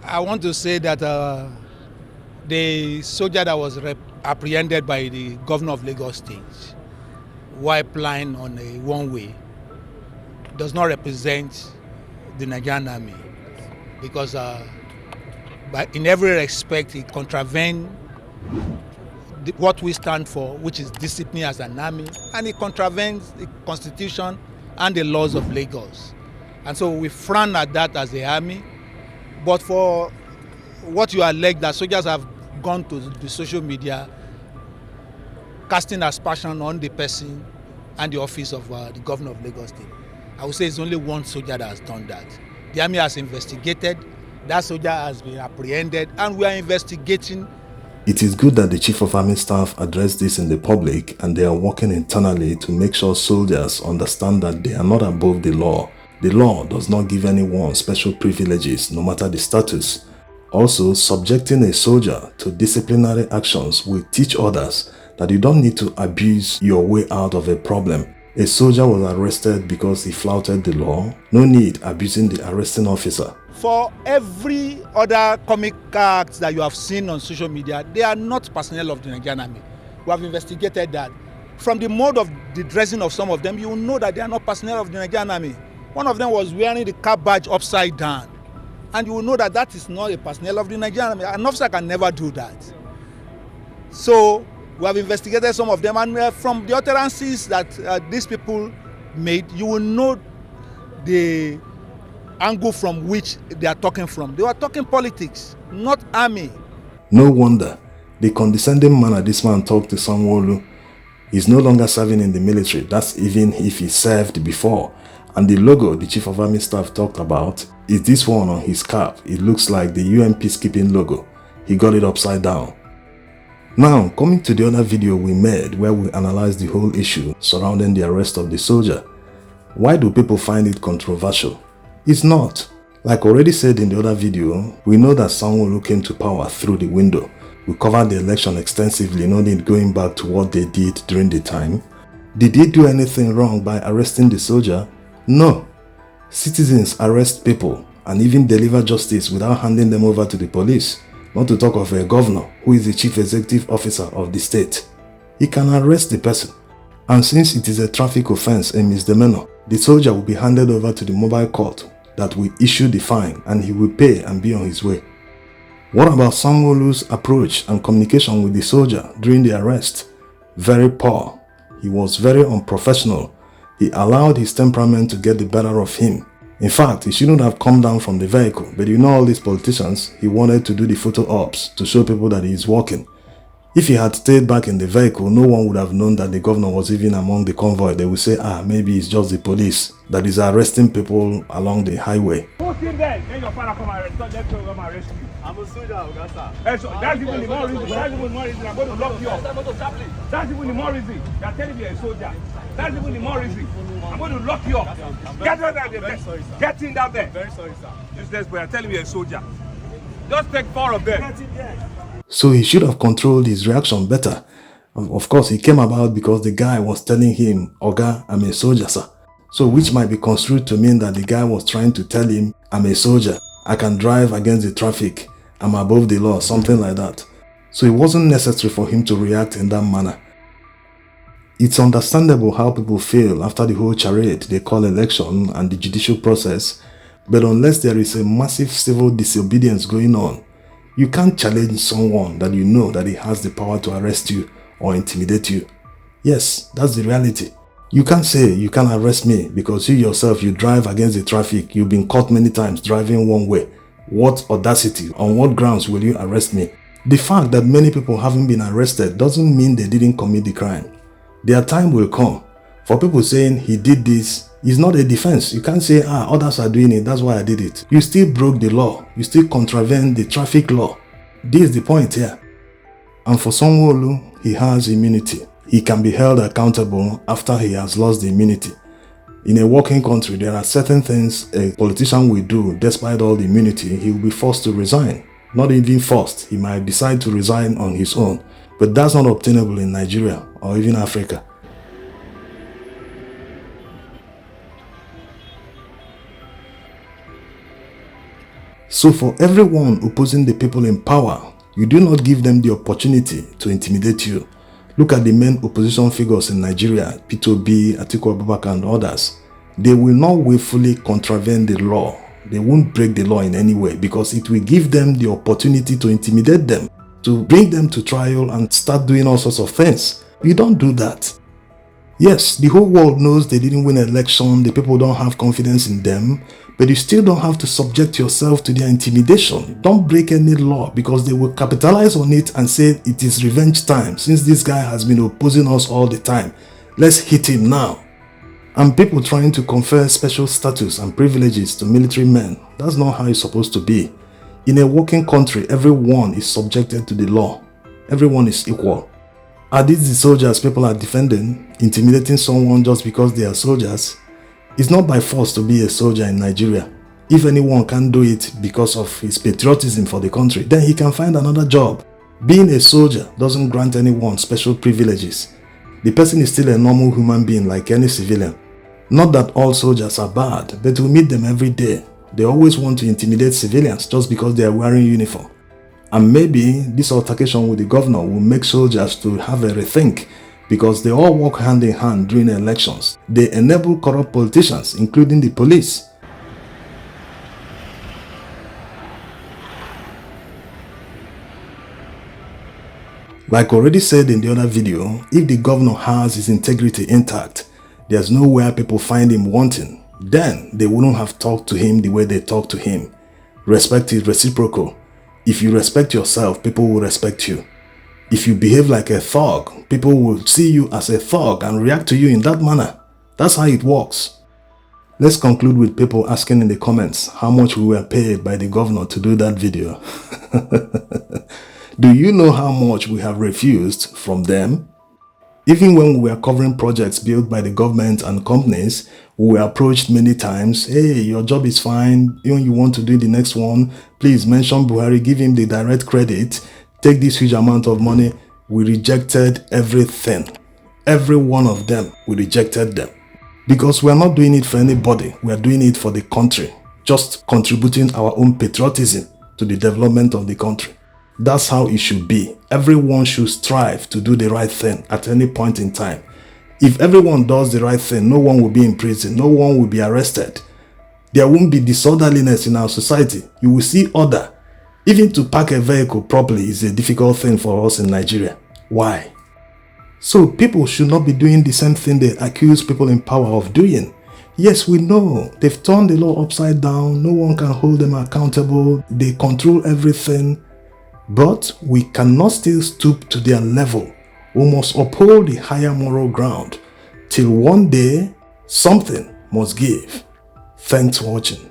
I want to say that the soldier that was apprehended by the governor of Lagos State while flying on a one-way does not represent the Nigerian army, because but in every respect it contravenes what we stand for, which is discipline as an army, and it contravenes the constitution and the laws of Lagos. And so we frown at that as the army. But for what you allege that soldiers have gone to the social media casting aspersion on the person and the office of the governor of Lagos State, I would say it's only one soldier that has done that. The army has investigated, that soldier has been apprehended, and we are investigating. It is good that the Chief of Army Staff addressed this in the public, and they are working internally to make sure soldiers understand that they are not above the law. The law does not give anyone special privileges, no matter the status. Also, subjecting a soldier to disciplinary actions will teach others that you don't need to abuse your way out of a problem. A soldier was arrested because he flouted the law. No need abusing the arresting officer. For every other comic acts that you have seen on social media, they are not personnel of the Nigerian army. We have investigated that. From the mode of the dressing of some of them, you will know that they are not personnel of the Nigerian army. One of them was wearing the cap badge upside down. And you will know that that is not a personnel of the Nigerian army. An officer can never do that. So we have investigated some of them, and from the utterances that these people made, you will know the angle from which they are talking from. They were talking politics, not army. No wonder the condescending manner this man talked to Sanwo is no longer serving in the military. That's even if he served before. And the logo the Chief of Army Staff talked about is this one on his cap. It looks like the UN peacekeeping logo. He got it upside down. Now, coming to the other video we made where we analyzed the whole issue surrounding the arrest of the soldier. Why do people find it controversial? It's not. Like already said in the other video, we know that Sanwo came to power through the window. We covered the election extensively, no need going back to what they did during the time. Did they do anything wrong by arresting the soldier? No. Citizens arrest people and even deliver justice without handing them over to the police. Not to talk of a governor who is the chief executive officer of the state. He can arrest the person. And since it is a traffic offense, a misdemeanor, the soldier will be handed over to the mobile court that will issue the fine, and he will pay and be on his way. What about Sanwo-Olu's approach and communication with the soldier during the arrest? Very poor. He was very unprofessional. He allowed his temperament to get the better of him. In fact, he shouldn't have come down from the vehicle, but you know all these politicians, he wanted to do the photo ops to show people that he is walking. If he had stayed back in the vehicle, no one would have known that the governor was even among the convoy. They would say, maybe it's just the police that is arresting people along the highway. Who's in there? Then your father come arrest you. I'm a soldier, Augusta. That's even the more reason. That's even the more reason. I'm going to lock you up. That's even the more reason. You're telling me you're a soldier. That's even the more reason. I'm going to lock you up. Get down there. Very sorry, sir. Get in down there. Very sorry, sir. Useless boy. You're telling me you're a soldier. Just take 4 of them. So he should have controlled his reaction better. Of course, he came about because the guy was telling him, Oga, I'm a soldier, sir. So which might be construed to mean that the guy was trying to tell him, I'm a soldier. I can drive against the traffic. I'm above the law, something like that. So it wasn't necessary for him to react in that manner. It's understandable how people feel after the whole charade they call election and the judicial process, but unless there is a massive civil disobedience going on, you can't challenge someone that you know that he has the power to arrest you or intimidate you. Yes, that's the reality. You can't say you can't arrest me because you yourself, you drive against the traffic. You've been caught many times driving one way. What audacity? On what grounds will you arrest me? The fact that many people haven't been arrested doesn't mean they didn't commit the crime. Their time will come. For people saying he did this, it's not a defense. You can't say, others are doing it, that's why I did it. You still broke the law. You still contravened the traffic law. This is the point here. And for Sanwo-Olu, he has immunity. He can be held accountable after he has lost the immunity. In a working country, there are certain things a politician will do despite all the immunity. He will be forced to resign. Not even forced. He might decide to resign on his own. But that's not obtainable in Nigeria or even Africa. So for everyone opposing the people in power, you do not give them the opportunity to intimidate you. Look at the main opposition figures in Nigeria, Peter Obi, Atiku Abubakar and others. They will not willfully contravene the law. They won't break the law in any way because it will give them the opportunity to intimidate them, to bring them to trial and start doing all sorts of things. You don't do that. Yes, the whole world knows they didn't win an election, the people don't have confidence in them, but you still don't have to subject yourself to their intimidation. Don't break any law because they will capitalize on it and say it is revenge time since this guy has been opposing us all the time. Let's hit him now. And people trying to confer special status and privileges to military men. That's not how it's supposed to be. In a working country, everyone is subjected to the law. Everyone is equal. Are these the soldiers people are defending, intimidating someone just because they are soldiers? It's not by force to be a soldier in Nigeria. If anyone can't do it because of his patriotism for the country, then he can find another job. Being a soldier doesn't grant anyone special privileges. The person is still a normal human being like any civilian. Not that all soldiers are bad, but we meet them every day. They always want to intimidate civilians just because they are wearing uniform. And maybe this altercation with the governor will make soldiers to have a rethink because they all work hand in hand during elections. They enable corrupt politicians, including the police. Like already said in the other video, if the governor has his integrity intact, there's nowhere people find him wanting. Then they wouldn't have talked to him the way they talk to him. Respect is reciprocal. If you respect yourself, people will respect you. If you behave like a thug, people will see you as a thug and react to you in that manner. That's how it works. Let's conclude with people asking in the comments how much we were paid by the governor to do that video. Do you know how much we have refused from them? Even when we were covering projects built by the government and companies, we were approached many times. Hey, your job is fine. When you want to do the next one, please mention Buhari, give him the direct credit, take this huge amount of money. We rejected everything. Every one of them, we rejected them. Because we are not doing it for anybody. We are doing it for the country. Just contributing our own patriotism to the development of the country. That's how it should be. Everyone should strive to do the right thing at any point in time. If everyone does the right thing, no one will be in prison, no one will be arrested. There won't be disorderliness in our society. You will see order. Even to park a vehicle properly is a difficult thing for us in Nigeria. Why? So people should not be doing the same thing they accuse people in power of doing. Yes, we know they've turned the law upside down. No one can hold them accountable. They control everything. But we cannot still stoop to their level. We must uphold the higher moral ground till one day something must give. Thanks for watching.